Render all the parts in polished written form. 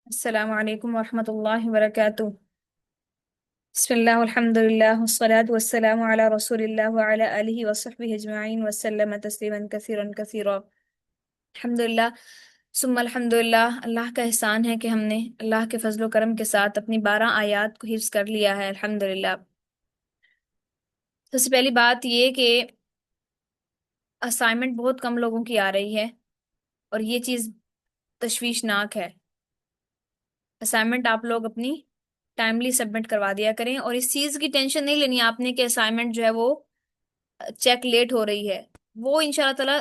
السلام علیکم ورحمۃ اللہ وبرکاتہ۔ بسم اللہ والحمد للہ والصلاة والسلام علی رسول اللہ وعلی آلہ وصحبہ اجمعین وسلم تسلیما کثیرا کثیرا۔ الحمد للہ ثم الحمد للہ، اللہ کا احسان ہے کہ ہم نے اللہ کے فضل و کرم کے ساتھ اپنی 12 آیات کو حفظ کر لیا ہے، الحمد للہ۔ سب سے پہلی بات یہ کہ اسائنمنٹ بہت کم لوگوں کی آ رہی ہے اور یہ چیز تشویشناک ہے۔ اسائنمنٹ آپ لوگ اپنی ٹائملی سبمٹ کروا دیا کریں، اور اس چیز کی ٹینشن نہیں لینی آپ نے کہ اسائنمنٹ جو ہے وہ چیک لیٹ ہو رہی ہے، وہ ان شاء اللہ تعالیٰ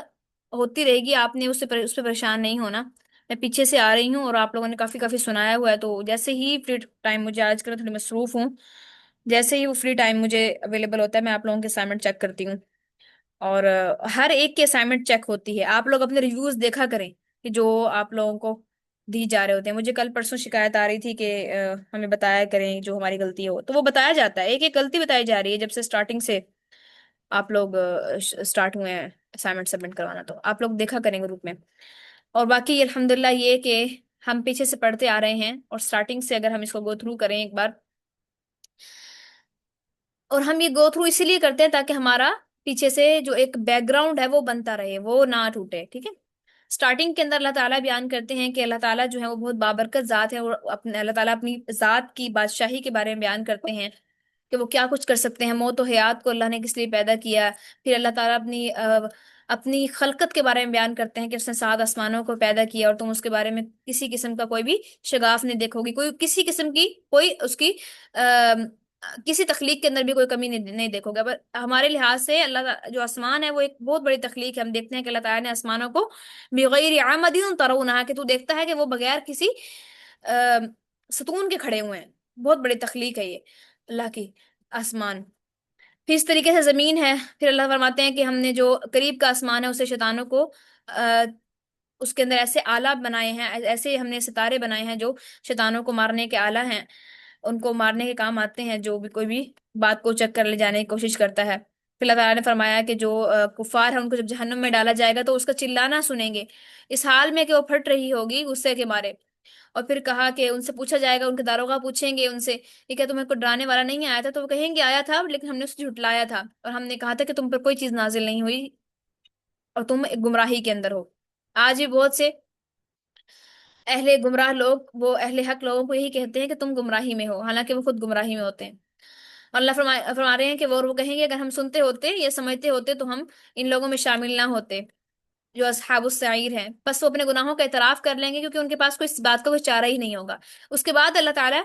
ہوتی رہے گی، آپ نے اس پہ پریشان نہیں ہونا۔ میں پیچھے سے آ رہی ہوں اور آپ لوگوں نے کافی کافی سنایا ہوا ہے، تو جیسے ہی فری ٹائم مجھے آج کل تھوڑی مصروف ہوں، جیسے ہی وہ فری ٹائم مجھے اویلیبل ہوتا ہے میں آپ لوگوں کے اسائنمنٹ چیک کرتی ہوں، اور ہر ایک کی اسائنمنٹ چیک ہوتی ہے۔ آپ لوگ اپنے ریویوز دیکھا کریں کہ جو آپ لوگوں کو دی جا رہے ہوتے ہیں۔ مجھے کل پرسوں شکایت آ رہی تھی کہ ہمیں بتایا کریں جو ہماری غلطی ہو، تو وہ بتایا جاتا ہے، ایک ایک غلطی بتائی جا رہی ہے جب سے اسٹارٹنگ سے آپ لوگ اسٹارٹ ہوئے ہیں اسائنمنٹ سبمٹ کروانا، تو آپ لوگ دیکھا کریں گروپ میں۔ اور باقی الحمدللہ یہ کہ ہم پیچھے سے پڑھتے آ رہے ہیں، اور اسٹارٹنگ سے اگر ہم اس کو گو تھرو کریں ایک بار، اور ہم یہ گو تھرو اسی لیے کرتے ہیں تاکہ ہمارا پیچھے سے جو ایک بیک گراؤنڈ ہے وہ بنتا رہے، وہ نہ ٹوٹے، ٹھیک ہے۔ اسٹارٹنگ کے اندر اللہ تعالیٰ بیان کرتے ہیں کہ اللہ تعالیٰ جو ہے وہ بہت بابرکت ذات ہے، اور اللہ تعالیٰ اپنی ذات کی بادشاہی کے بارے میں بیان کرتے ہیں کہ وہ کیا کچھ کر سکتے ہیں، موت و حیات کو اللہ نے کس لیے پیدا کیا۔ پھر اللہ تعالیٰ اپنی خلقت کے بارے میں بیان کرتے ہیں کہ اس نے 7 آسمانوں کو پیدا کیا، اور تم اس کے بارے میں کسی قسم کا کوئی بھی شگاف نہیں دیکھو گی، کوئی کسی قسم کی کوئی اس کی کسی تخلیق کے اندر بھی کوئی کمی نہیں دیکھو گے۔ پر ہمارے لحاظ سے جو آسمان ہے وہ ایک بہت بڑی تخلیق ہے۔ ہم دیکھتے ہیں کہ اللہ تعالیٰ نے آسمانوں کو بغیر عمد ترونہا، کہ تو دیکھتا ہے کہ وہ بغیر کسی ستون کے کھڑے ہوئے ہیں، بہت بڑی تخلیق ہے یہ اللہ کی آسمان۔ پھر اس طریقے سے زمین ہے، پھر اللہ فرماتے ہیں کہ ہم نے جو قریب کا آسمان ہے اسے شیطانوں کو اس کے اندر ایسے آلہ بنائے ہیں، ایسے ہم نے ستارے بنائے ہیں جو شیطانوں کو مارنے کے آلہ ہیں، ان کو مارنے کے کام آتے ہیں، جو بھی کوئی بھی بات کو چک کر لے جانے کی کوشش کرتا ہے۔ پھر اللہ تعالیٰ نے فرمایا کہ جو کفار ہے ان کو جب جہنم میں ڈالا جائے گا تو اس کا چلانا سنیں گے، اس حال میں کہ وہ پھٹ رہی ہوگی غصے کے مارے۔ اور پھر کہا کہ ان سے پوچھا جائے گا، ان کے داروغہ پوچھیں گے ان سے، یہ کیا تمہیں کوئی ڈرانے والا نہیں آیا تھا؟ تو وہ کہیں گے آیا تھا لیکن ہم نے اسے جھٹلایا تھا، اور ہم نے کہا تھا کہ تم پر کوئی چیز نازل نہیں ہوئی اور تم ایک گمراہی کے اندر ہو۔ آج بھی بہت سے اہل گمراہ لوگ وہ اہل حق لوگوں کو یہی کہتے ہیں کہ تم گمراہی میں ہو، حالانکہ وہ خود گمراہی میں ہوتے ہیں۔ اللہ فرما رہے ہیں کہ وہ کہیں گے اگر ہم سنتے ہوتے یا سمجھتے ہوتے تو ہم ان لوگوں میں شامل نہ ہوتے جو اصحاب السعیر ہیں۔ بس وہ اپنے گناہوں کا اعتراف کر لیں گے کیونکہ ان کے پاس کوئی اس بات کا کوئی چارہ ہی نہیں ہوگا۔ اس کے بعد اللہ تعالیٰ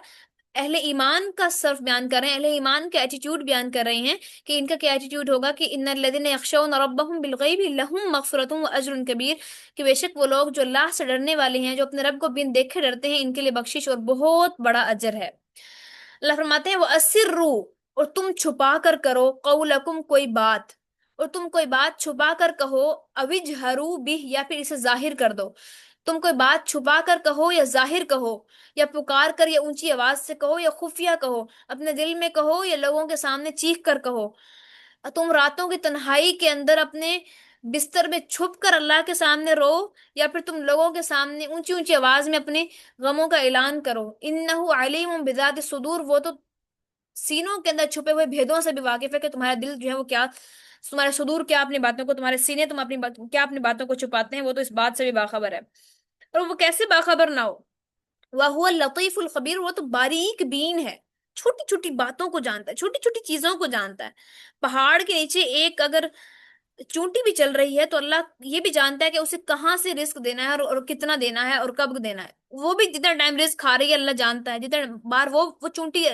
اہل ایمان کا صرف بیان کر رہے ہیں، اہل ایمان کے ایٹیٹیوڈ بیان کر رہے ہیں کہ ان کا کیا ایٹیٹیوڈ ہوگا، کہ ان الذین یخشون ربهم بالغیب لہم مغفرۃ واجر کبیر، کہ بے شک وہ لوگ جو اللہ سے ڈرنے والے ہیں، جو اپنے رب کو بن دیکھے ڈرتے ہیں، ان کے لیے بخشش اور بہت بڑا اجر ہے۔ اللہ فرماتے ہیں وہ اسرو، اور تم چھپا کر کرو، قولکم کوئی بات، اور تم کوئی بات چھپا کر کہو، اوجہرو بھی، یا پھر اسے ظاہر کر دو۔ تم کوئی بات چھپا کر کہو یا ظاہر کہو، یا پکار کر یا اونچی آواز سے کہو، یا خفیہ کہو، اپنے دل میں کہو یا لوگوں کے سامنے چیخ کر کہو۔ تم راتوں کی تنہائی کے اندر اپنے بستر میں چھپ کر اللہ کے سامنے رو، یا پھر تم لوگوں کے سامنے اونچی اونچی آواز میں اپنے غموں کا اعلان کرو۔ انہ علیم بذات الصدور، وہ تو سینوں کے اندر چھپے ہوئے بھیدوں سے بھی واقف ہے کہ تمہارا دل جو ہے وہ کیا، تمہارے صدور کیا اپنی باتوں کو، تمہارے سینے تم کیا اپنی باتوں کو چھپاتے ہیں، وہ تو اس بات سے بھی باخبر ہے۔ اور وہ کیسے باخبر نہ ہو، وَهُوَ اللطیف الخبیر، وہ تو باریک بین ہے، چھوٹی چھوٹی باتوں کو جانتا ہے، چھوٹی چھوٹی چیزوں کو جانتا ہے۔ پہاڑ کے نیچے ایک اگر چونٹی بھی چل رہی ہے تو اللہ یہ بھی جانتا ہے کہ اسے کہاں سے رزق دینا ہے، اور کتنا دینا ہے اور کب دینا ہے۔ وہ بھی جتنا ٹائم رزق کھا رہی ہے اللہ جانتا ہے، جتنا بار وہ چونٹی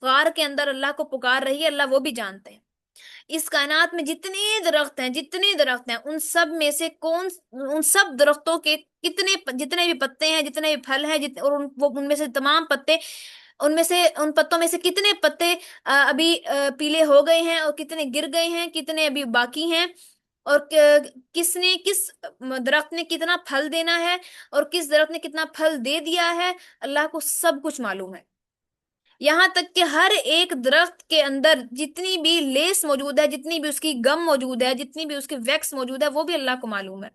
غار کے اندر اللہ کو پکار رہی ہے، اللہ وہ بھی جانتے ہیں۔ اس کائنات میں جتنے درخت ہیں ان سب میں سے ان سب درختوں کے جتنے بھی پتے ہیں، جتنے بھی پھل ہیں، اور وہ ان میں سے تمام پتے، ان پتوں میں سے کتنے پتے ابھی پیلے ہو گئے ہیں، اور کتنے گر گئے ہیں، کتنے ابھی باقی ہیں، اور کس درخت نے کتنا پھل دینا ہے، اور کس درخت نے کتنا پھل دے دیا ہے، اللہ کو سب کچھ معلوم ہے۔ یہاں تک کہ ہر ایک درخت کے اندر جتنی بھی لیس موجود ہے، جتنی بھی اس کی گم موجود ہے، جتنی بھی اس کی ویکس موجود ہے، وہ بھی اللہ کو معلوم ہے۔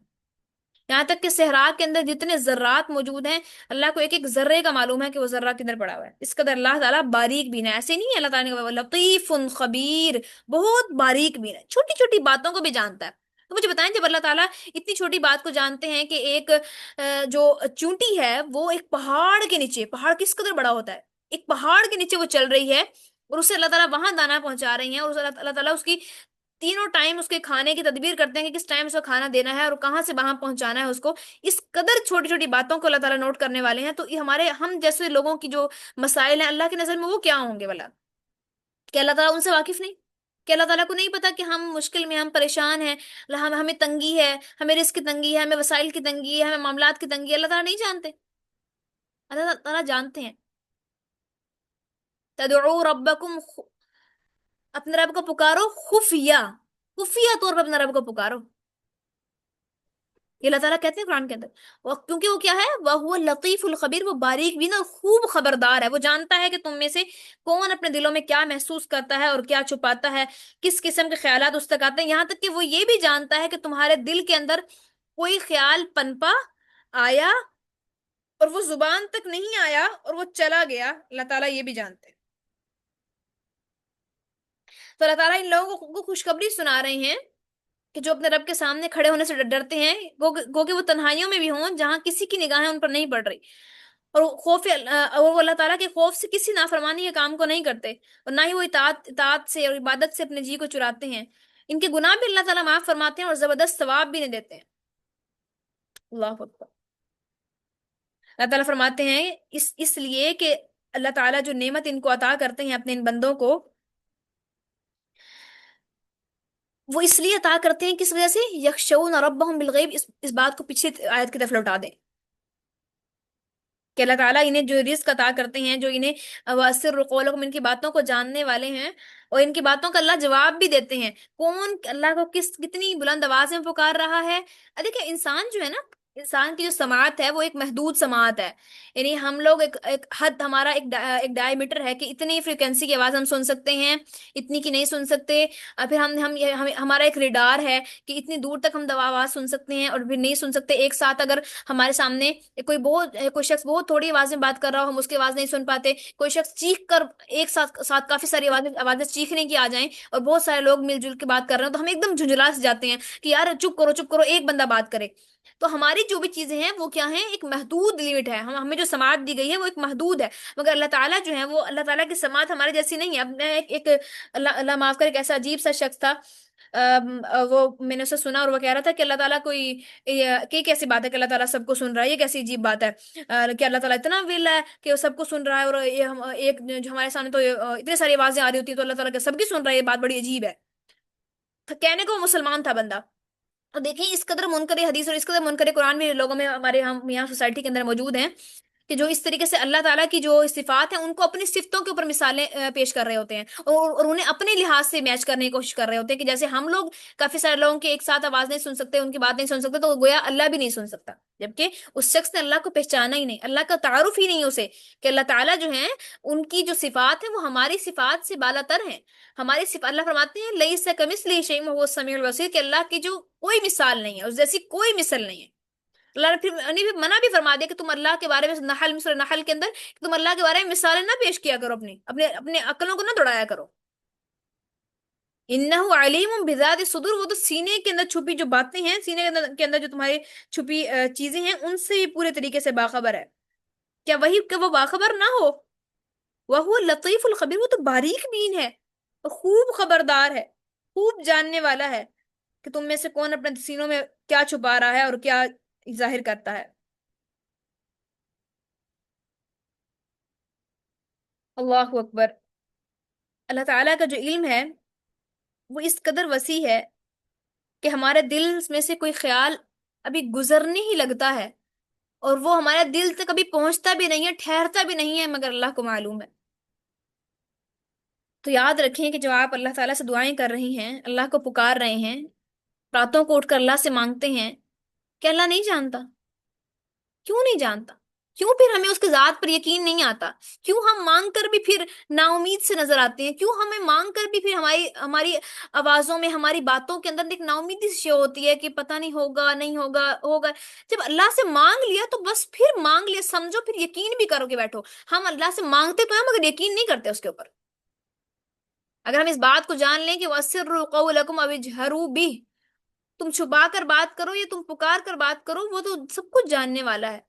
یہاں تک کہ صحرا کے اندر جتنے ذرات موجود ہیں، اللہ کو ایک ایک ذرے کا معلوم ہے کہ وہ ذرہ کدھر پڑا ہوا ہے، اس قدر اللہ تعالیٰ باریک بین ہے۔ ایسے نہیں ہے اللہ تعالیٰ نے لطیف خبیر، بہت باریک بین ہے، چھوٹی چھوٹی باتوں کو بھی جانتا ہے۔ تو مجھے بتائیں، جب اللہ تعالیٰ اتنی چھوٹی بات کو جانتے ہیں کہ ایک جو چونٹی ہے وہ ایک پہاڑ کے نیچے، پہاڑ کس قدر بڑا ہوتا ہے، ایک پہاڑ کے نیچے وہ چل رہی ہے، اور اسے اللہ تعالیٰ وہاں دانا پہنچا رہی ہیں، اور اللہ تعالیٰ اس کی تینوں ٹائم اس کے کھانے کی تدبیر کرتے ہیں کہ کس ٹائم اس کو کھانا دینا ہے اور کہاں سے وہاں پہنچانا ہے اس کو۔ اس قدر چھوٹی چھوٹی باتوں کو اللہ تعالیٰ نوٹ کرنے والے ہیں، تو یہ ہمارے ہم جیسے لوگوں کی جو مسائل ہیں اللہ کی نظر میں وہ کیا ہوں گے بلا؟ کہ اللہ تعالیٰ ان سے واقف نہیں؟ کہ اللہ تعالیٰ کو نہیں پتا کہ ہم مشکل میں، ہم پریشان ہیں، ہمیں تنگی ہے، ہمیں رزق کی تنگی ہے، ہمیں وسائل کی تنگی ہے، ہمیں معاملات کی تنگی ہے؟ اللہ تعالیٰ نہیں جانتے؟ اللہ تعالیٰ جانتے ہیں۔ تدعو ربکم، اپنے رب کو پکارو خفیہ، خفیہ طور پر اپنے رب کو پکارو، یہ اللہ تعالیٰ کہتے ہیں قرآن کے اندر۔ کیونکہ وہ کیا ہے، وہ لطیف الخبیر، وہ باریک بھی نا خوب خبردار ہے، وہ جانتا ہے کہ تم میں سے کون اپنے دلوں میں کیا محسوس کرتا ہے اور کیا چھپاتا ہے، کس قسم کے خیالات اس تک آتے ہیں، یہاں تک کہ وہ یہ بھی جانتا ہے کہ تمہارے دل کے اندر کوئی خیال پنپا، آیا، اور وہ زبان تک نہیں آیا اور وہ چلا گیا، اللہ تعالیٰ یہ بھی جانتے ہیں۔ تو اللہ تعالیٰ ان لوگوں کو خوشخبری سنا رہے ہیں کہ جو اپنے رب کے سامنے کھڑے ہونے سے ڈرتے ہیں، گو کہ وہ تنہائیوں میں بھی ہوں جہاں کسی کی نگاہیں ان پر نہیں پڑ رہی، اور وہ اللہ تعالیٰ کے خوف سے کسی نافرمانی کے کام کو نہیں کرتے، اور نہ ہی وہ اطاعت سے اور عبادت سے اپنے جی کو چراتے ہیں، ان کے گناہ بھی اللہ تعالیٰ معاف فرماتے ہیں اور زبردست ثواب بھی نہیں دیتے ہیں۔ اللہ اکبر۔ اللہ تعالیٰ فرماتے ہیں اس لیے کہ اللہ تعالیٰ جو نعمت ان کو عطا کرتے ہیں اپنے ان بندوں کو، وہ اس لیے عطا کرتے ہیں کس وجہ سے، یخشون ربهم بالغیب، اس بات کو پیچھے آیت کی طرف لوٹا دیں کہ اللہ تعالیٰ انہیں جو رزق عطا کرتے ہیں، جو انہیں واسر قولکم، ان کی باتوں کو جاننے والے ہیں، اور ان کی باتوں کا اللہ جواب بھی دیتے ہیں۔ کون اللہ کو کتنی بلند آواز میں پکار رہا ہے؟ دیکھیں انسان جو ہے نا، انسان کی جو سماعت ہے وہ ایک محدود سماعت ہے، یعنی ہم لوگ ایک حد، ہمارا ایک ڈائی میٹر ہے کہ اتنی فریکوینسی کی آواز ہم سن سکتے ہیں، اتنی کی نہیں سن سکتے، اور پھر ہمارا ایک ریڈار ہے کہ اتنی دور تک ہم آواز سن سکتے ہیں اور پھر نہیں سن سکتے۔ ایک ساتھ اگر ہمارے سامنے کوئی شخص بہت تھوڑی آواز میں بات کر رہا ہو، ہم اس کی آواز نہیں سن پاتے، کوئی شخص چیخ کر ایک ساتھ کافی ساری آوازیں چیخنے کی آ جائیں اور بہت سارے لوگ مل جل کے بات کر رہے ہیں، تو ہم ایک دم جھنجھلا سے جاتے ہیں کہ یار چپ کرو چپ کرو، ایک بندہ بات کرے۔ تو ہماری جو بھی چیزیں ہیں وہ کیا ہیں، ایک محدود لیمٹ ہے، ہمیں جو سماعت دی گئی ہے وہ ایک محدود ہے، مگر اللہ تعالیٰ جو ہے وہ، اللہ تعالیٰ کی سماعت ہمارے جیسی نہیں ہے۔ اب میں اللہ معاف کرے، ایک ایسا عجیب سا شخص تھا، وہ میں نے اسے سنا اور وہ کہہ رہا تھا کہ اللہ تعالیٰ کوئی کہ کیسی بات ہے کہ اللہ تعالیٰ سب کو سن رہا ہے، یہ کیسی عجیب بات ہے کہ اللہ تعالیٰ اتنا ویلا ہے کہ وہ سب کو سن رہا ہے، اور ایک جو ہمارے سامنے تو اتنی ساری آوازیں آ رہی ہوتی ہیں تو اللہ تعالیٰ کہ سب کی سن رہا ہے، یہ بات بڑی عجیب ہے۔ تو کہنے کو وہ مسلمان تھا بندہ۔ تو دیکھیں اس قدر منکر حدیث اور اس قدر منکر قرآن بھی لوگوں میں، ہمارے ہم یہاں سوسائٹی کے اندر موجود ہیں کہ جو اس طریقے سے اللہ تعالیٰ کی جو صفات ہیں ان کو اپنی صفتوں کے اوپر مثالیں پیش کر رہے ہوتے ہیں، اور انہیں اپنے لحاظ سے میچ کرنے کی کوشش کر رہے ہوتے ہیں، کہ جیسے ہم لوگ کافی سارے لوگوں کی ایک ساتھ آواز نہیں سن سکتے، ان کی بات نہیں سن سکتے، تو گویا اللہ بھی نہیں سن سکتا، جبکہ اس شخص نے اللہ کو پہچانا ہی نہیں، اللہ کا تعارف ہی نہیں اسے، کہ اللہ تعالیٰ جو ہیں ان کی جو صفات ہیں وہ ہماری صفات سے بالا تر ہیں۔ ہماری صفات، اللہ فرماتے ہیں لیس کمثلہ شیء وهو السمیع البصیر، کہ اللہ کی جو کوئی مثال نہیں ہے، اس جیسی کوئی مثل نہیں ہے۔ اللہ نے پھر منع بھی فرما دیا کہ تم اللہ کے بارے میں، سورہ نحل کے اندر، کہ تم اللہ کے بارے میں مثالیں نہ پیش کیا کرو، اپنے عقلوں کو نہ دوڑایا کرو۔ انہ علیم بذات الصدور، وہ تو سینے کے اندر چھپی جو باتیں ہیں، سینے کے اندر جو تمہاری چھپی چیزیں ہیں، ان سے پورے طریقے سے باخبر ہے۔ کیا وہی کہ وہ باخبر نہ ہو؟ وہ لطیف الخبیر، وہ تو باریک بین ہے، خوب خبردار ہے، خوب جاننے والا ہے کہ تم میں سے کون اپنے سینوں میں کیا چھپا رہا ہے اور کیا ظاہر کرتا ہے۔ اللہ اکبر۔ اللہ تعالیٰ کا جو علم ہے وہ اس قدر وسیع ہے کہ ہمارے دل میں سے کوئی خیال ابھی گزرنے ہی لگتا ہے اور وہ ہمارے دل تک کبھی پہنچتا بھی نہیں ہے، ٹھہرتا بھی نہیں ہے، مگر اللہ کو معلوم ہے۔ تو یاد رکھیں کہ جو آپ اللہ تعالیٰ سے دعائیں کر رہی ہیں، اللہ کو پکار رہے ہیں، راتوں کو اٹھ کر اللہ سے مانگتے ہیں، کہ اللہ نہیں جانتا؟ کیوں نہیں جانتا؟ کیوں پھر ہمیں اس کے ذات پر یقین نہیں آتا؟ کیوں ہم مانگ کر بھی پھر نا امید سے نظر آتے ہیں؟ کیوں ہمیں مانگ کر بھی پھر ہماری ہماری آوازوں میں، ہماری باتوں کے اندر ایک نا امیدی سی شو ہوتی ہے کہ پتہ نہیں ہوگا نہیں ہوگا ہوگا؟ جب اللہ سے مانگ لیا تو بس پھر مانگ لیا سمجھو، پھر یقین بھی کرو کہ بیٹھو۔ ہم اللہ سے مانگتے تو ہیں مگر یقین نہیں کرتے اس کے اوپر۔ اگر ہم اس بات کو جان لیں کہ وَأَسِرُّوا قَوْلَكُمْ أَوِ اجْهَرُوا بِهِ، تم چھپا کر بات کرو یا تم پکار کر بات کرو، وہ تو سب کچھ جاننے والا ہے۔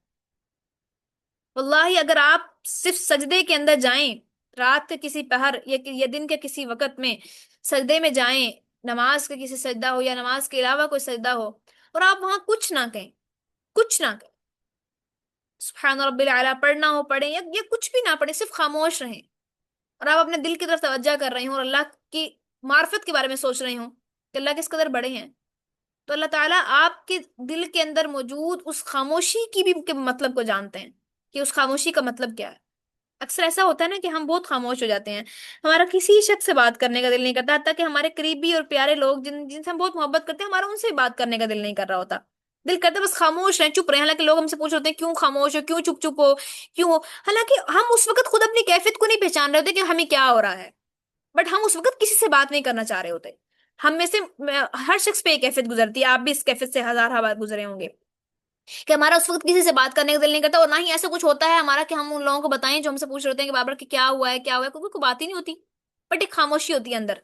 واللہ اگر آپ صرف سجدے کے اندر جائیں، رات کے کسی پہر یا دن کے کسی وقت میں سجدے میں جائیں، نماز کا کسی سجدہ ہو یا نماز کے علاوہ کوئی سجدہ ہو، اور آپ وہاں کچھ نہ کہیں، کچھ نہ کہیں، سبحان رب العلیٰ پڑھنا ہو پڑھیں یا کچھ بھی نہ پڑھیں، صرف خاموش رہیں، اور آپ اپنے دل کی طرف توجہ کر رہے ہوں اور اللہ کی معرفت کے بارے میں سوچ رہے ہوں کہ اللہ کس قدر بڑے ہیں، تو اللہ تعالیٰ آپ کے دل کے اندر موجود اس خاموشی کی بھی کے مطلب کو جانتے ہیں کہ اس خاموشی کا مطلب کیا ہے۔ اکثر ایسا ہوتا ہے نا کہ ہم بہت خاموش ہو جاتے ہیں، ہمارا کسی شخص سے بات کرنے کا دل نہیں کرتا، حتیٰ کہ ہمارے قریبی اور پیارے لوگ جن سے ہم بہت محبت کرتے ہیں، ہمارا ان سے بات کرنے کا دل نہیں کر رہا ہوتا، دل کرتا ہے بس خاموش رہیں، چپ رہیں۔ حالانکہ لوگ ہم سے پوچھ رہے ہوتے ہیں کیوں خاموش ہو، کیوں چپ چپ ہو، کیوں ہو؟ حالانکہ ہم اس وقت خود اپنی کیفیت کو نہیں پہچان رہے ہوتے کہ ہمیں کیا ہو رہا ہے، بٹ ہم اس وقت کسی سے بات نہیں کرنا چاہ رہے ہوتے۔ ہم میں سے ہر شخص پہ ایک کیفیت گزرتی ہے، آپ بھی اس کیفیت سے ہزارہ بار گزرے ہوں گے کہ ہمارا اس وقت کسی سے بات کرنے کا دل نہیں کرتا، اور نہ ہی ایسا کچھ ہوتا ہے ہمارا کہ ہم ان لوگوں کو بتائیں جو ہم سے پوچھ رہے ہوتے ہیں کہ بابر کہ کیا ہوا ہے کیا ہوا ہے، کیونکہ کوئی بات ہی نہیں ہوتی، بٹ ایک خاموشی ہوتی ہے اندر،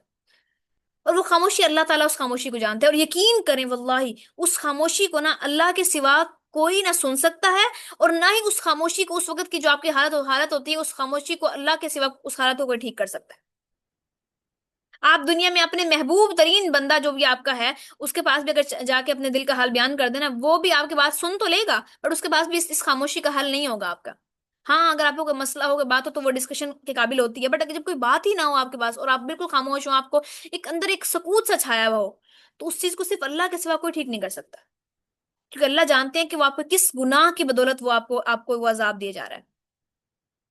اور وہ خاموشی اللہ تعالیٰ اس خاموشی کو جانتے ہیں، اور یقین کریں واللہ اس خاموشی کو نہ اللہ کے سوا کوئی نہ سن سکتا ہے، اور نہ ہی اس خاموشی کو، اس وقت کی جو آپ کی حالت ہوتی ہے، اس خاموشی کو اللہ کے سوا اس حالت کو کوئی ٹھیک کر سکتا ہے۔ آپ دنیا میں اپنے محبوب ترین بندہ جو بھی آپ کا ہے، اس کے پاس بھی اگر جا کے اپنے دل کا حال بیان کر دینا، وہ بھی آپ کی بات سن تو لے گا، بٹ اس کے پاس بھی اس خاموشی کا حل نہیں ہوگا آپ کا۔ ہاں اگر آپ کو کوئی مسئلہ ہو، کوئی بات ہو تو وہ ڈسکشن کے قابل ہوتی ہے، بٹ اگر جب کوئی بات ہی نہ ہو آپ کے پاس اور آپ بالکل خاموش ہو، آپ کو ایک اندر ایک سکوت سا چھایا ہوا ہو، تو اس چیز کو صرف اللہ کے سوا کوئی ٹھیک نہیں کر سکتا، کیونکہ اللہ جانتے ہیں کہ وہ آپ کو کس گناہ کی بدولت وہ آپ کو وہ عذاب دیا جا رہا ہے،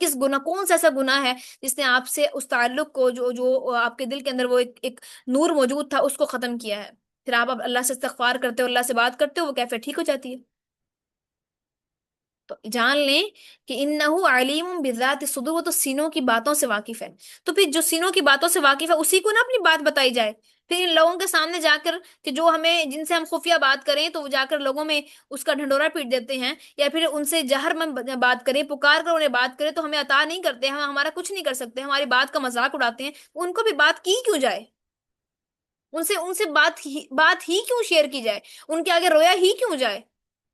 کس گناہ، کون سا ایسا گناہ ہے جس نے آپ سے اس تعلق کو، جو آپ کے دل کے اندر وہ ایک نور موجود تھا، اس کو ختم کیا ہے، پھر آپ اب اللہ سے استغفار کرتے ہو، اللہ سے بات کرتے ہو، وہ کیفیت ٹھیک ہو جاتی ہے۔ تو جان لیں کہ انہ علیم بذات الصدور، وہ تو سینوں کی باتوں سے واقف ہے، تو پھر جو سینوں کی باتوں سے واقف ہے اسی کو نا اپنی بات بتائی جائے، پھر ان لوگوں کے سامنے جا کر کہ جو ہمیں، جن سے ہم خفیہ بات کریں تو وہ جا کر لوگوں میں اس کا ڈھنڈورا پیٹ دیتے ہیں، یا پھر ان سے جہر میں بات کریں، پکار کر انہیں بات کریں تو ہمیں عطا نہیں کرتے، ہم ہمارا کچھ نہیں کر سکتے، ہماری بات کا مذاق اڑاتے ہیں، ان کو بھی بات کی کیوں جائے؟ ان سے بات ہی کیوں شیئر کی جائے؟ ان کے آگے رویا ہی کیوں جائے؟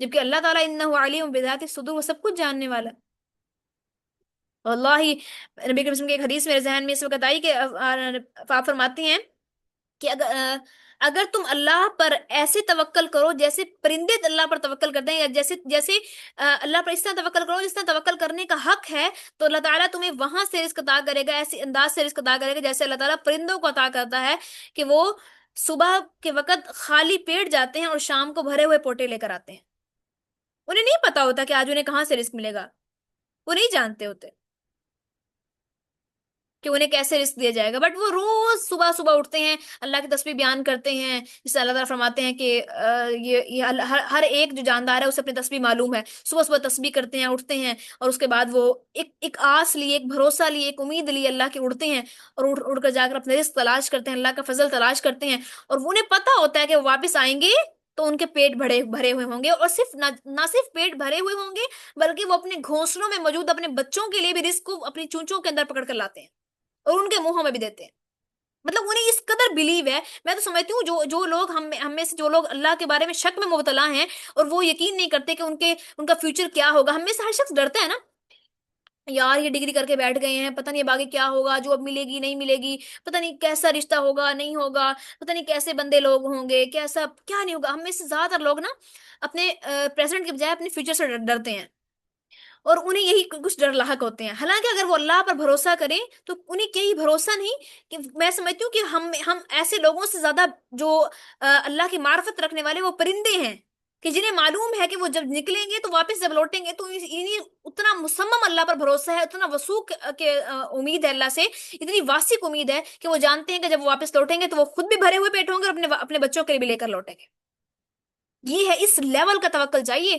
جبکہ اللہ تعالیٰ انہ علیم بذات الصدور، وہ سب کچھ جاننے والا ہے۔ واللہ نبی کریم کی ایک حدیث میرے ذہن میں اس وقت آئی کہ آپ فرماتے ہیں کہ اگر تم اللہ پر ایسے توکل کرو جیسے پرندے اللہ پر توکل کرتے ہیں، یا جیسے جیسے اللہ پر اس طرح توکل کرو جس طرح توکل کرنے کا حق ہے، تو اللہ تعالیٰ تمہیں وہاں سے رزق عطا کرے گا، ایسے انداز سے رزق عطا کرے گا جیسے اللہ تعالیٰ پرندوں کو عطا کرتا ہے کہ وہ صبح کے وقت خالی پیٹ جاتے ہیں اور شام کو بھرے ہوئے پوٹے لے کر آتے ہیں، انہیں نہیں پتا ہوتا کہ آج انہیں کہاں سے رزق ملے گا، وہ نہیں جانتے ہوتے کہ انہیں کیسے رزق دیا جائے گا، بٹ وہ روز صبح صبح اٹھتے ہیں، اللہ کی تسبیح بیان کرتے ہیں، جس سے اللہ تعالیٰ فرماتے ہیں کہ یہ ہر ایک جو جاندار ہے اسے اپنی تسبیح معلوم ہے، صبح صبح تسبیح کرتے ہیں، اٹھتے ہیں، اور اس کے بعد وہ ایک آس لیے، ایک بھروسہ لیے، ایک امید لیے اللہ کے اڑتے ہیں، اور اڑ کر جا کر اپنے رزق تلاش کرتے ہیں، اللہ کا فضل تلاش کرتے ہیں، اور وہ انہیں پتا ہوتا ہے کہ وہ واپس آئیں گے تو ان کے پیٹ بھرے بھرے ہوئے ہوں گے، اور صرف نہ صرف پیٹ بھرے ہوئے ہوں گے، بلکہ وہ اپنے گھونسلوں میں موجود اپنے بچوں کے لیے بھی رزق کو اپنی چونچوں کے اندر پکڑ کر لاتے ہیں اور ان کے منہوں میں بھی دیتے ہیں۔ مطلب انہیں اس قدر بلیو ہے، میں تو سمجھتی ہوں جو لوگ ہم میں سے جو لوگ اللہ کے بارے میں شک میں مبتلا ہیں اور وہ یقین نہیں کرتے کہ ان کا فیوچر کیا ہوگا، ہم میں سے ہر شخص ڈرتا ہے نا، یار یہ ڈگری کر کے بیٹھ گئے ہیں، پتہ نہیں اب آگے کیا ہوگا، جو اب ملے گی نہیں ملے گی، پتہ نہیں کیسا رشتہ ہوگا نہیں ہوگا، پتہ نہیں کیسے بندے لوگ ہوں گے، کیسا کیا نہیں ہوگا، ہم میں سے زیادہ تر لوگ نا اپنے پریزنٹ کے بجائے اپنے فیوچر سے ڈرتے ہیں، اور انہیں یہی کچھ ڈر لاحق ہوتے ہیں، حالانکہ اگر وہ اللہ پر بھروسہ کریں تو انہیں یہی بھروسہ نہیں کہ میں سمجھتی ہوں کہ ہم ایسے لوگوں سے زیادہ جو اللہ کی معرفت رکھنے والے وہ پرندے ہیں کہ جنہیں معلوم ہے کہ وہ جب نکلیں گے تو واپس جب لوٹیں گے، تو انہیں اتنا مصمم اللہ پر بھروسہ ہے، اتنا وثوق کے امید ہے اللہ سے، اتنی واسق امید ہے کہ وہ جانتے ہیں کہ جب وہ واپس لوٹیں گے تو وہ خود بھی بھرے ہوئے پیٹ ہوں گے اور اپنے بچوں کے لیے بھی لے کر لوٹیں گے۔ یہ ہے، اس لیول کا توکل چاہیے،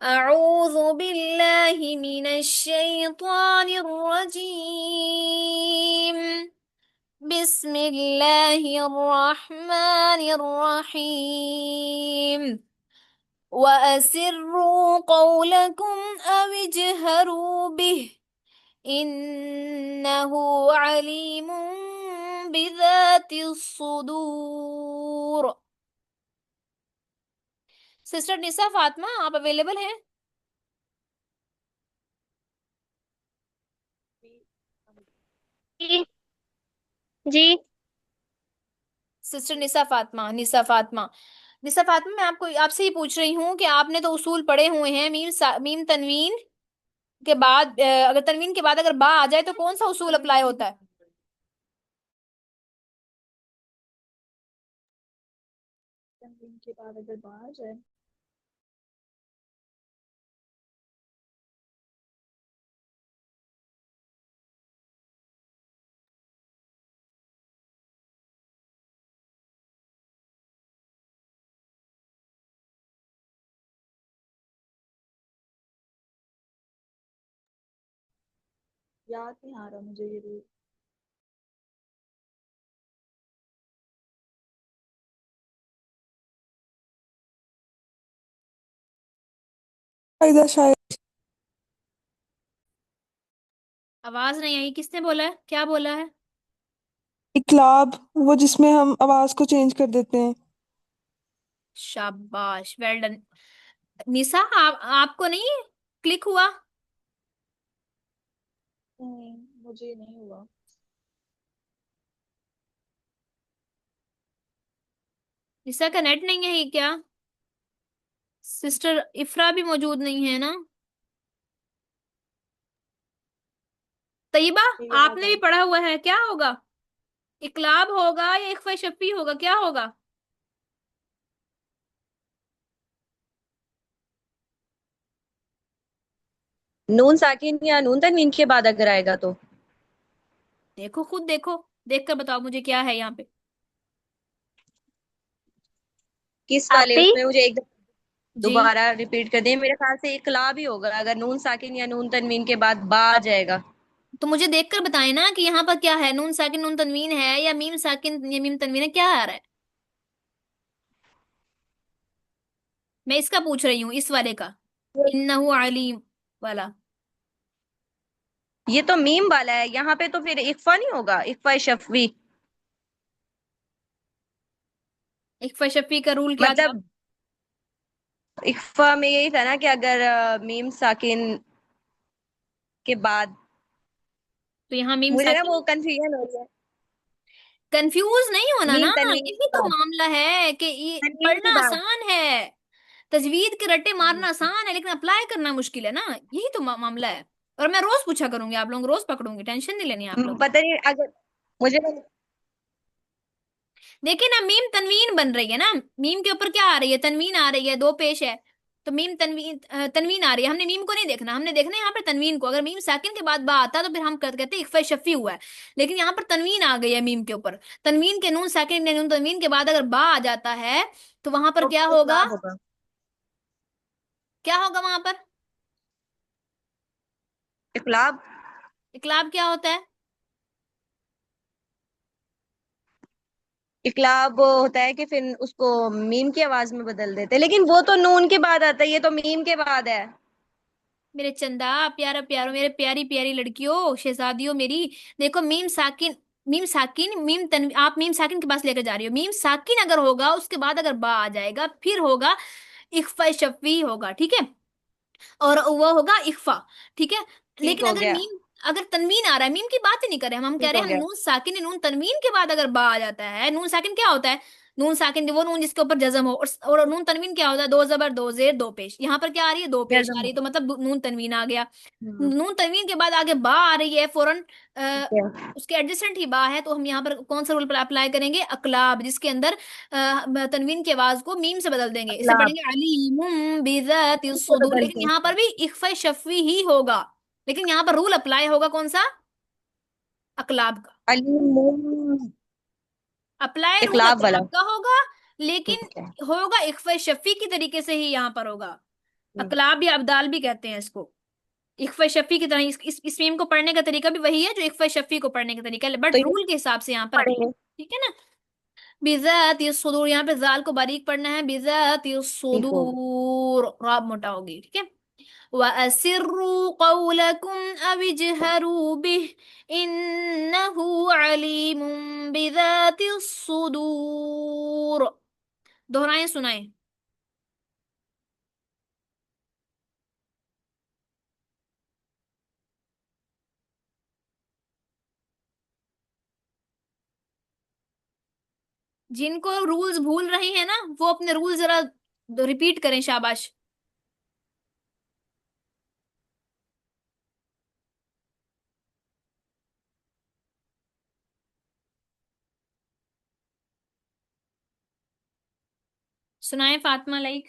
أعوذ بالله من الشيطان الرجيم. بسم الله الرحمن الرحيم. وأسروا قولكم أو اجهروا به إنه عليم بذات الصدور. سسٹر نسا فاطمہ آپ اویلیبل ہیں؟ جی جی سسٹر نسا فاطمہ، نسا فاطمہ، نسا فاطمہ، میں آپ سے ہی پوچھ رہی ہوں کہ آپ نے تو اصول پڑھے ہوئے ہیں، میم تنوین کے بعد اگر تنوین کے بعد اگر با آ جائے تو کون سا اصول اپلائی ہوتا ہے؟ تنوین کے بعد اگر باہر جائے یاد نہیں آ رہا مجھے یہ بھی. شاید آواز نہیں آئی، کس نے بولا ہے؟ کیا بولا ہے؟ اقلاب، وہ جس میں ہم آواز کو چینج کر دیتے ہیں. شاباش، ویل ڈن. نسا آپ کو نہیں کلک ہوا؟ نہیں مجھے نہیں ہوا. نسا کا نیٹ نہیں ہے یہ کیا؟ سسٹر افرا بھی موجود نہیں ہے نا؟ طیبہ، میری آپ آواز نے آ بھی رہی پڑھا ہوا ہے، کیا ہوگا؟ اقلاب ہوگا یا اخفاء شفی ہوگا، کیا ہوگا؟ نون ساکن یا نون تنوین کے بعد اگر آئے گا تو دیکھو، خود دیکھو، دیکھ کر بتاؤ مجھے کیا ہے یہاں پہ. کس والے آپی اس میں مجھے ایک جی دوبارہ ریپیٹ کر دیں. میرے خیال سے اقلاب ہی ہوگا اگر نون ساکن یا نون تنوین کے بعد با آ جائے گا. تو مجھے دیکھ کر بتائیں نا کہ یہاں پر کیا ہے، نون ساکن نون تنوین ہے یا میم ساکن یا میم تنوین ہے، کیا آ رہا ہے؟ میں اس کا پوچھ رہی ہوں، اس والے کا، انہو علیم والا. یہ تو میم والا ہے، یہاں پہ تو پھر اخفا نہیں ہوگا، اخفا شفوی. اخفاء شفی کا رول کیا تھا؟ مطلب اخفا میں یہی تھا نا کہ اگر میم ساکن کے بعد، تو یہاں میم مجھے نا ساکن. وہ کنفیوژن ہو رہی ہے. کنفیوز نہیں ہونا نا، میم تنوین یہی کے تو بعد، معاملہ ہے کہ یہ تنوین کے پڑھنا بعد. آسان ہے، تجوید کے رٹے مارنا آسان ہے، لیکن اپلائی کرنا مشکل ہے نا، یہی تو معاملہ ہے. اور میں روز پوچھا کروں گی، آپ لوگ روز پکڑوں گی، ٹینشن نہیں لینی آپ لوگ. پتہ نہیں اگر مجھے دیکھیں نا، میم تنوین بن رہی ہے نا، میم کے اوپر کیا آ رہی ہے؟ تنوین آ رہی ہے، دو پیش ہے، تو میم تنوین تنوین آ رہی ہے. ہم نے میم کو نہیں دیکھنا، ہم نے دیکھنا ہے یہاں پر تنوین کو. اگر میم ساکن کے بعد با آتا تو پھر ہم کہتے ہیں اخفاء شفی ہوا ہے، لیکن یہاں پر تنوین آ گئی ہے میم کے اوپر. تنوین کے نون ساکن یا نون تنوین کے بعد اگر با آ جاتا ہے تو وہاں پر تو کیا پھر ہوگا؟ اقلاب ہوگا. کیا ہوگا وہاں پر؟ اقلاب اقلاب کیا ہوتا ہے؟ اقلاب ہوتا ہے کہ پھر اس کو میم کی آواز میں بدل دیتے، لیکن وہ تو نون کے بعد آتا ہے، یہ تو میم کے بعد ہے. میرے چندا پیارا پیارو، میرے پیاری پیاری لڑکیوں، شہزادیوں میری، دیکھو میم ساکن، میم ساکن میم آپ میم ساکن کے پاس لے کر جا رہی ہو. میم ساکن اگر ہوگا اس کے بعد اگر با آ جائے گا پھر ہوگا اخفاء شفوی ہوگا، ٹھیک ہے، اور وہ ہوگا اخفا، ٹھیک ہے. ٹھیک لیکن ہو اگر گیا، میم، اگر تنوین آ رہا ہے، میم کی بات ہی نہیں کر رہے ہم کہہ ٹھیک رہے ہو ہیں گیا. نون ساکن نون تنوین کے بعد اگر با آ جاتا ہے. نون ساکن کیا ہوتا ہے؟ نون ساکن وہ نون جس کے اوپر جزم ہو، اور نون تنوین کیا ہوتا ہے؟ دو زبر دو زیر دو پیش. یہاں پر کیا آ رہی ہے؟ دو پیش آ جزم رہی ہو. ہے، تو مطلب نون تنوین آ گیا. ہوں، نون تنوین کے بعد آگے با آ رہی ہے فوراً، ٹھیک ہے. اس کے ایڈجسٹنٹ ہی با ہے، تو ہم یہاں پر کون سا رول اپلائی کریں گے؟ اقلاب، جس کے اندر تنوین کی آواز کو میم سے بدل دیں گے. اسے اقلاب پڑھیں گے علیم بذات میم سے الصدور. لیکن بدلتے یہاں پر ہیں. بھی اخفاء شفوی ہی ہوگا، لیکن یہاں پر رول اپلائی ہوگا کون سا؟ اقلاب کا. علیم اپلائی رول اقلاب والا. اقلاب کا ہوگا، لیکن ٹھیک ہے. ہوگا اخفاء شفی کی طریقے سے ہی یہاں پر ہوگا. اقلاب یا ابدال بھی کہتے ہیں اس کو، اخفا شفی کی طرح اس میم کو پڑھنے کا طریقہ بھی وہی ہے جو اخفا شفی کو پڑھنے کا طریقہ ہے، تو بٹ یہ رول کے حساب سے یہاں پر پڑھیں گے. ٹھیک ہے نا. بذات الصدور، یہاں پہ زال کو باریک پڑھنا ہے، بذات ٹھیک ہو. الصدور راب موٹا ہوگی، ٹھیک ہے. وَأَسِرُّوا قَوْلَكُمْ أَوِ اجْهَرُوا بِهِ إِنَّهُ عَلِيمٌ بِذَاتِ الصُّدُورِ. دہرائیں سنائیں. جن کو رولز بھول رہی ہیں نا وہ اپنے رول ذرا ریپیٹ کریں، شاباش. سنائیں فاطمہ لائک.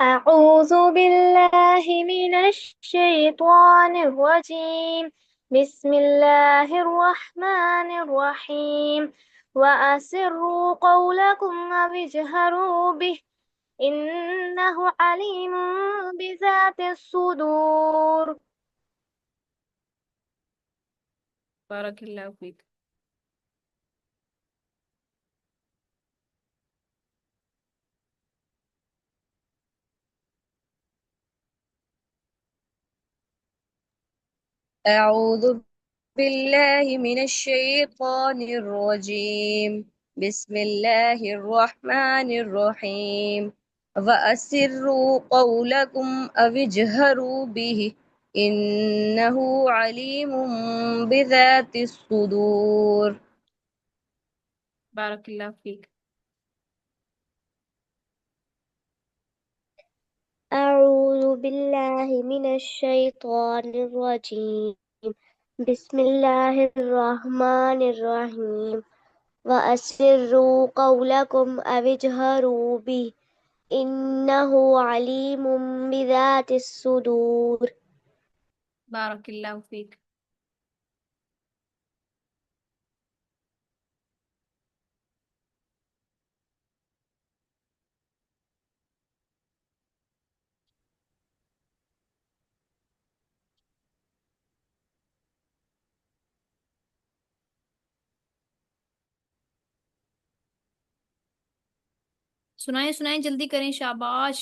أعوذ بالله من الشيطان الرجيم. بسم الله الرحمن الرحيم. وأسروا قولكم أو اجهروا به إنه عليم بذات الصدور. بارک اللہ فیک. أعوذ بالله من الشيطان الرجيم. بسم الله الرحمن الرحيم. وأسروا قولكم أو اجهروا به إنه عليم بذات الصدور. بارک اللہ فیک. أعوذ بالله من الشيطان الرجيم. بسم الله الرحمن الرحيم. وأسروا قولكم أو اجهروا به إنه عليم بذات الصدور. بارک اللہ فیک. سنائیں سنائیں جلدی کریں، شاباش.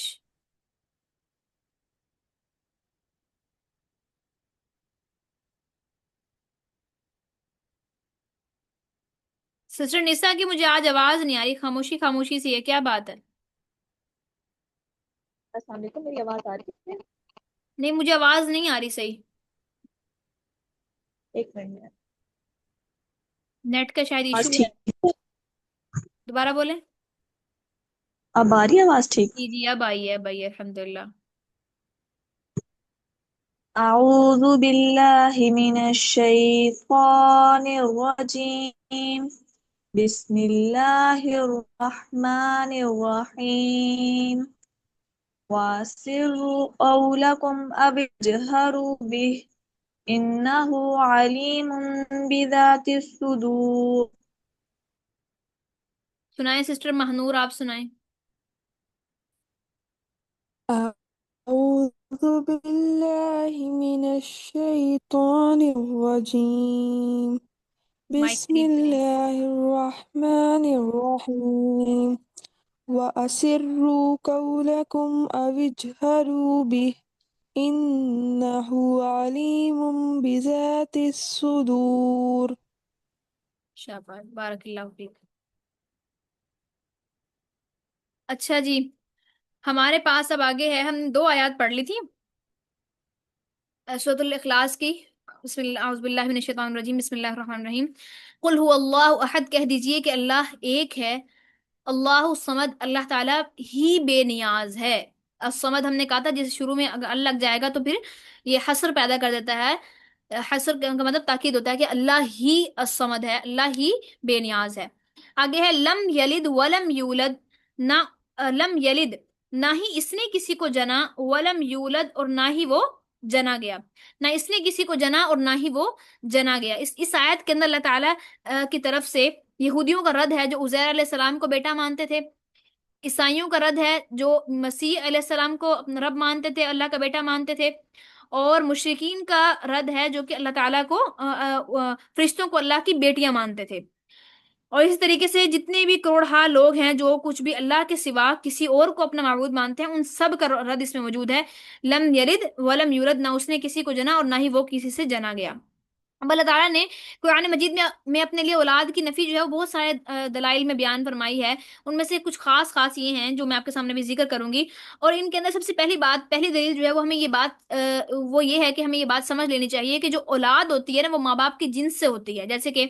سسٹر نسا کی مجھے آج آواز نہیں آ رہی، خاموشی خاموشی سی ہے، کیا بات ہے؟ السلام علیکم، میری آواز آ رہی ہے؟ نہیں مجھے آواز نہیں آ رہی صحیح. ایک منٹ. نیٹ کا شاید آواز ایشو ہے. ٹھیک ہے؟ دوبارہ بولیں. اب آ رہی ہے آواز ٹھیک؟ جی جی اب آئی ہے، اب آئی ہے، الحمد للہ. أعوذ بالله من الشيطان الرجيم. بسم الله الرحمن الرحيم. وأسروا قولكم أو اجهروا به إنه عليم بذات الصدور. سنائیں سسٹر مہنور، آپ سنائیں. أعوذ بالله من الشيطان الرجيم. مائک بسم ٹھیک کریں. الله الرحمن الرحيم. وأسروا قولكم أو اجهروا به إنه عليم بذات الصدور. شاباش، بارک اللہ فیک. اچھا جی، ہمارے پاس اب آگے ہے، ہم 2 آیات پڑھ لی تھی سورۃ الاخلاص کی. بسم اللہ اعوذ باللہ من الشیطان الرجیم، بسم اللہ الرحمن الرحیم. قل هو اللہ احد، کہہ دیجئے کہ اللہ ایک ہے. اللہ الصمد، اللہ تعالیٰ ہی بے نیاز ہے. الصمد ہم نے کہا تھا جس شروع میں اگر ال لگ جائے گا تو پھر یہ حصر پیدا کر دیتا ہے. حصر کا مطلب تاکید ہوتا ہے کہ اللہ ہی الصمد ہے، اللہ ہی بے نیاز ہے. آگے ہے لم یلد ولم یولد، نہ لم یلد نہ ہی اس نے کسی کو جنا، ولم یولد اور نہ ہی وہ جنا گیا. نہ اس نے کسی کو جنا اور نہ ہی وہ جنا گیا. اس آیت کے اندر اللہ تعالیٰ کی طرف سے یہودیوں کا رد ہے جو عزیر علیہ السلام کو بیٹا مانتے تھے. عیسائیوں کا رد ہے جو مسیح علیہ السلام کو اپنا رب مانتے تھے، اللہ کا بیٹا مانتے تھے، اور مشرکین کا رد ہے جو کہ اللہ تعالیٰ کو فرشتوں کو اللہ کی بیٹیاں مانتے تھے۔ اور اسی طریقے سے جتنے بھی کروڑہا لوگ ہیں جو کچھ بھی اللہ کے سوا کسی اور کو اپنا معبود مانتے ہیں، ان سب کا رد اس میں موجود ہے۔ لم یلد ولم یولد، نہ اس نے کسی کو جنا اور نہ ہی وہ کسی سے جنا گیا۔ اب اللہ تعالیٰ نے قرآن مجید میں اپنے لیے اولاد کی نفی جو ہے وہ بہت سارے دلائل میں بیان فرمائی ہے۔ ان میں سے کچھ خاص یہ ہیں جو میں آپ کے سامنے بھی ذکر کروں گی، اور ان کے اندر سب سے پہلی دلیل جو ہے وہ ہمیں یہ بات وہ یہ ہے کہ ہمیں یہ بات سمجھ لینی چاہیے کہ جو اولاد ہوتی ہے نا وہ ماں باپ کی جنس سے ہوتی ہے۔ جیسے کہ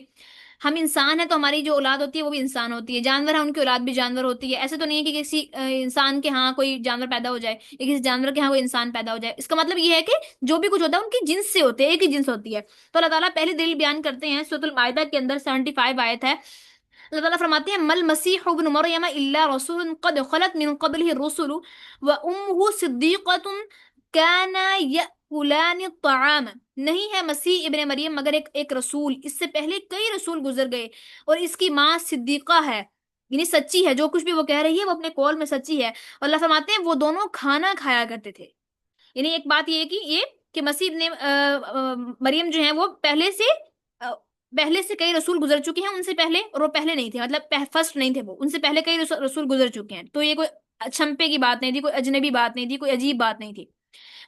ہم انسان ہیں تو ہماری جو اولاد ہوتی ہے وہ بھی انسان ہوتی ہے، جانور ہیں ان کی اولاد بھی جانور ہوتی ہے۔ ایسے تو نہیں ہے کہ کسی انسان کے ہاں کوئی جانور پیدا ہو جائے یا کسی جانور کے ہاں کوئی انسان پیدا ہو جائے۔ اس کا مطلب یہ ہے کہ جو بھی کچھ ہوتا ہے ان کی جنس سے ہوتے ہیں، ایک ہی جنس ہوتی ہے۔ تو اللہ تعالیٰ پہلی دلیل بیان کرتے ہیں سورۃ المائدہ کے اندر 75 آیت ہے۔ اللہ تعالیٰ فرماتے ہیں مل مسیح ابن مریم الا رسول قد خلت من قبله الرسل وامه صدیقۃ كانا یأکلان الطعام، نہیں ہے مسیح ابن مریم مگر ایک رسول، اس سے پہلے کئی رسول گزر گئے، اور اس کی ماں صدیقہ ہے، یعنی سچی ہے، جو کچھ بھی وہ کہہ رہی ہے وہ اپنے قول میں سچی ہے۔ اور اللہ فرماتے ہیں وہ دونوں کھانا کھایا کرتے تھے۔ یعنی ایک بات یہ ہے کہ مسیح ابن مریم جو ہیں وہ پہلے سے کئی رسول گزر چکے ہیں ان سے پہلے، اور وہ پہلے نہیں تھے، مطلب فرسٹ نہیں تھے، وہ ان سے پہلے کئی رسول گزر چکے ہیں۔ تو یہ کوئی چھمپے کی بات نہیں تھی، کوئی اجنبی بات نہیں تھی، کوئی عجیب بات نہیں تھی،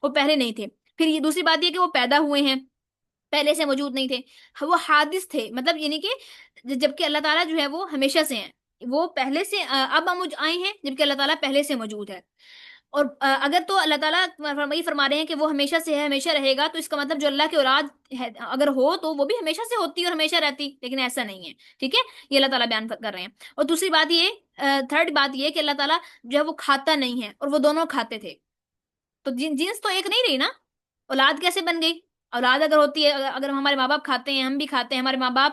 وہ پہلے نہیں تھے۔ پھر یہ دوسری بات یہ کہ وہ پیدا ہوئے ہیں، پہلے سے موجود نہیں تھے، وہ حادث تھے، مطلب یعنی کہ جبکہ اللہ تعالیٰ جو ہے وہ ہمیشہ سے ہیں، وہ پہلے سے اب ہم آئے ہیں جبکہ اللہ تعالیٰ پہلے سے موجود ہے۔ اور اگر تو اللہ تعالیٰ وہی فرما رہے ہیں کہ وہ ہمیشہ سے ہے، ہمیشہ رہے گا، تو اس کا مطلب جو اللہ کی اولاد ہے اگر ہو تو وہ بھی ہمیشہ سے ہوتی اور ہمیشہ رہتی، لیکن ایسا نہیں ہے، ٹھیک ہے، یہ اللہ تعالیٰ بیان کر رہے ہیں۔ اور دوسری بات یہ تھرڈ بات یہ کہ اللہ تعالیٰ جو ہے وہ کھاتا نہیں ہے، اور وہ دونوں کھاتے تھے، تو جنس تو ایک نہیں رہی نا، اولاد کیسے بن گئی؟ اولاد اگر ہوتی ہے، اگر ہمارے ماں باپ کھاتے ہیں ہم بھی کھاتے ہیں، ہمارے ماں باپ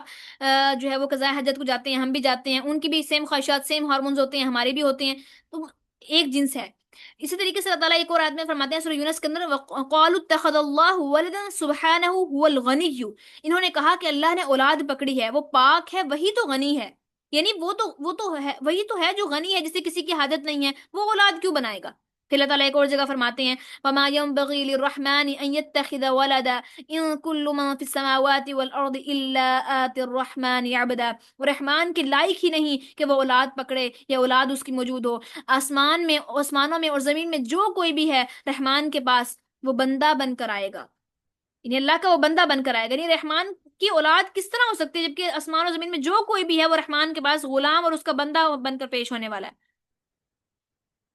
جو ہے وہ قضاء حاجت کو جاتے ہیں ہم بھی جاتے ہیں، ان کی بھی سیم خواہشات سیم ہارمونز ہوتے ہیں ہمارے بھی ہوتے ہیں، تو ایک جنس ہے۔ اسی طریقے سے اللہ تعالیٰ ایک اور آیت میں فرماتے ہیں سورہ یونس کے اندر وَقَالُوا اتَّخَذَ اللَّهُ وَلَدًا سُبْحَانَهُ هُوَ الْغَنِيُّ، انہوں نے کہا کہ اللہ نے اولاد پکڑی ہے، وہ پاک ہے، وہی تو غنی ہے، یعنی وہ تو ہے، وہی تو ہے جو غنی ہے، جسے کسی کی حاجت نہیں ہے، وہ اولاد کیوں بنائے گا؟ پھر اللہ تعالیٰ ایک اور جگہ فرماتے ہیں وَمَا يَنبَغِي لِلرَّحْمَنِ أَن يَتَّخِذَ وَلَدًا إِن كُلُّ مَن فِي السَّمَاوَاتِ وَالْأَرْضِ إِلَّا آتِ الرَّحْمَنِ عَبْدًا، وہ رحمان کے لائق ہی نہیں کہ وہ اولاد پکڑے یا اولاد اس کی موجود ہو۔ آسمانوں میں اور زمین میں جو کوئی بھی ہے رحمان کے پاس وہ بندہ بن کر آئے گا، یعنی اللہ کا وہ بندہ بن کر آئے گا، یعنی رحمان کی اولاد کس طرح ہو سکتی ہے جبکہ آسمان اور زمین میں جو کوئی بھی ہے وہ رحمان کے پاس غلام اور اس کا بندہ بن کر پیش ہونے والا ہے۔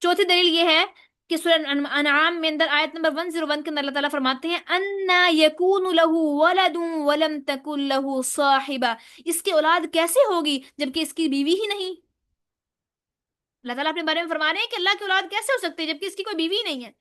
چوتھی دلیل یہ ہے کہ سورہ انعام میں اندر آیت نمبر 101 کے اندر اللہ تعالیٰ فرماتے ہیں اَنَّا يَكُونُ لَهُ وَلَدٌ وَلَمْ تَكُنْ لَهُ صَاحِبَةٌ، اس کی اولاد کیسے ہوگی جبکہ اس کی بیوی ہی نہیں؟ اللہ تعالیٰ اپنے بارے میں فرما رہے ہیں کہ اللہ کی اولاد کیسے ہو سکتی ہے جبکہ اس کی کوئی بیوی نہیں ہے۔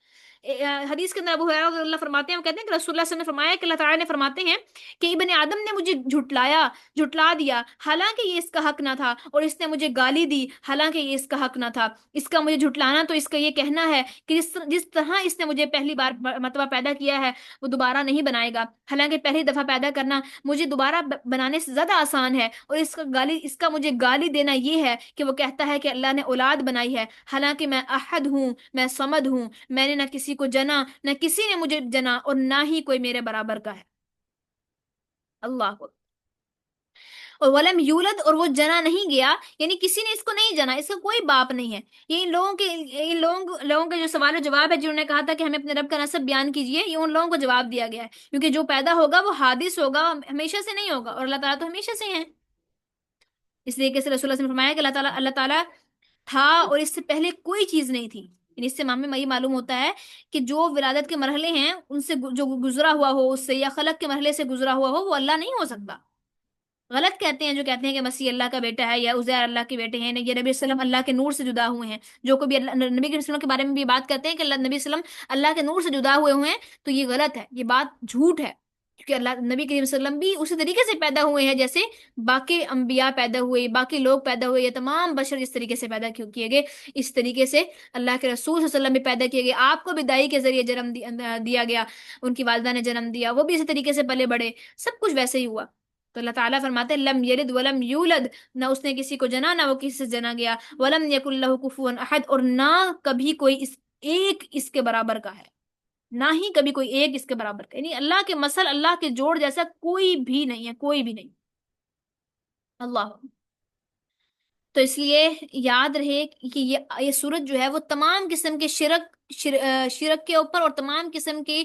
حدیث کے اندر ابو ہریرہ رضی اللہ فرماتے ہیں، وہ کہتے ہیں کہ رسول اللہ صلی اللہ علیہ وسلم نے فرمایا کہ اللہ تعالیٰ نے فرماتے ہیں کہ ابن آدم نے مجھے جھٹلا دیا حالانکہ یہ اس کا حق نہ تھا، اور اس نے مجھے گالی دی حالانکہ یہ اس کا حق نہ تھا۔ اس کا مجھے جھٹلانا تو اس کا یہ کہنا ہے کہ جس طرح اس نے مجھے پہلی بار مرتبہ پیدا کیا ہے وہ دوبارہ نہیں بنائے گا، حالانکہ پہلی دفعہ پیدا کرنا مجھے دوبارہ بنانے سے زیادہ آسان ہے، اور اس کا مجھے گالی دینا یہ ہے کہ وہ کہتا ہے کہ اللہ نے اولاد بنائی ہے، حالانکہ میں احد ہوں، میں صمد ہوں، میں نے نہ کسی کو جنا نہ کسی نے مجھے جنا، اور نہ ہی کوئی میرے برابر کا ہے۔ اللہ کو اور ولم یولد، اور وہ جنا نہیں گیا، یعنی کسی نے اس کو نہیں جنا، اس کا کوئی باپ نہیں ہے۔ یہ ان لوگوں کے جو سوال و جواب ہے جنہوں نے کہا تھا کہ ہمیں اپنے رب کا نسب بیان کیجئے، یہ ان لوگوں کو جواب دیا گیا ہے، کیونکہ جو پیدا ہوگا وہ حادث ہوگا، ہمیشہ سے نہیں ہوگا، اور اللہ تعالیٰ تو ہمیشہ سے ہیں۔ اس لیے کہ رسول اللہ صلی اللہ علیہ وسلم نے فرمایا کہ اللہ تعالیٰ تھا اور اس سے پہلے کوئی چیز نہیں تھی، یعنی اس سے یہ معلوم ہوتا ہے کہ جو ولادت کے مرحلے ہیں ان سے جو گزرا ہوا ہو اس سے، یا خلق کے مرحلے سے گزرا ہوا ہو، وہ اللہ نہیں ہو سکتا۔ غلط کہتے ہیں جو کہتے ہیں کہ مسیح اللہ کا بیٹا ہے یا عزیر اللہ کے بیٹے ہیں، یا نبی صلی اللہ علیہ وسلم اللہ کے نور سے جدا ہوئے ہیں، جو کوئی بھی نبی کے وسلم کے بارے میں بھی بات کرتے ہیں کہ نبی صلی اللہ علیہ وسلم اللہ کے نور سے جدا ہوئے ہیں، تو یہ غلط ہے، یہ بات جھوٹ ہے، کیونکہ نبی کریم صلی اللہ علیہ وسلم بھی اسی طریقے سے پیدا ہوئے ہیں جیسے باقی انبیاء پیدا ہوئے، باقی لوگ پیدا ہوئے، یا تمام بشر جس طریقے سے پیدا کیے گئے، اس طریقے سے اللہ کے رسول صلی اللہ علیہ وسلم بھی پیدا کیے گئے، آپ کو بھی دائی کے ذریعے جنم دیا گیا، ان کی والدہ نے جنم دیا، وہ بھی اسی طریقے سے پلے بڑھے، سب کچھ ویسے ہی ہوا۔ تو اللہ تعالیٰ فرماتے ہیں لم یلد ولم یولد، نہ اس نے کسی کو جنا نہ وہ کسی سے جنا گیا، ولم یکن لہ کفوا احد، اور نہ کبھی کوئی ایک اس کے برابر کا ہے، نہ ہی کبھی کوئی ایک اس کے برابر کا، یعنی اللہ کے مثل، اللہ کے جوڑ جیسا کوئی بھی نہیں ہے، کوئی بھی نہیں۔ اللہ، تو اس لیے یاد رہے کہ یہ سورت جو ہے وہ تمام قسم کے شرک کے اوپر اور تمام قسم کی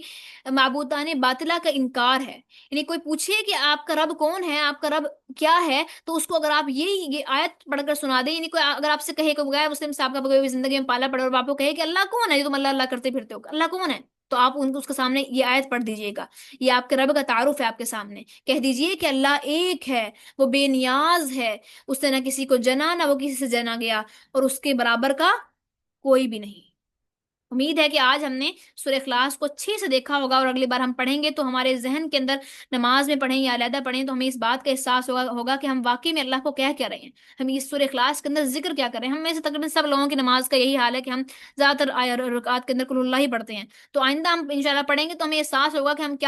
معبودان باطلہ کا انکار ہے۔ یعنی کوئی پوچھے کہ آپ کا رب کون ہے، آپ کا رب کیا ہے، تو اس کو اگر آپ یہ آیت پڑھ کر سنا دیں، یعنی کوئی اگر آپ سے کہے کہ گیا مسلم صاحب کا کوئی زندگی میں پالا پڑا اور آپ کو کہے کہ اللہ کون ہے، یہ تم اللہ اللہ کرتے پھرتے ہو، اللہ کون ہے، تو آپ اس کے سامنے یہ آیت پڑھ دیجئے گا، یہ آپ کے رب کا تعارف ہے آپ کے سامنے، کہہ دیجئے کہ اللہ ایک ہے، وہ بے نیاز ہے، اس نے نہ کسی کو جنا نہ وہ کسی سے جنا گیا، اور اس کے برابر کا کوئی بھی نہیں۔ امید ہے کہ آج ہم نے سورہ اخلاص کو اچھے سے دیکھا ہوگا، اور اگلی بار ہم پڑھیں گے تو ہمارے ذہن کے اندر نماز میں پڑھیں یا علیحدہ پڑھیں تو ہمیں اس بات کا احساس ہوگا کہ ہم واقعی میں اللہ کو کہہ کیا رہے ہیں، ہم اس سورہ اخلاص کے اندر ذکر کیا کر رہے ہیں۔ ہم میں سے تقریباً سب لوگوں کی نماز کا یہی حال ہے کہ ہم زیادہ تر رکعات کے اندر قل اللہ ہی پڑھتے ہیں، تو آئندہ ہم انشاءاللہ پڑھیں گے تو ہمیں احساس ہوگا کہ ہم کیا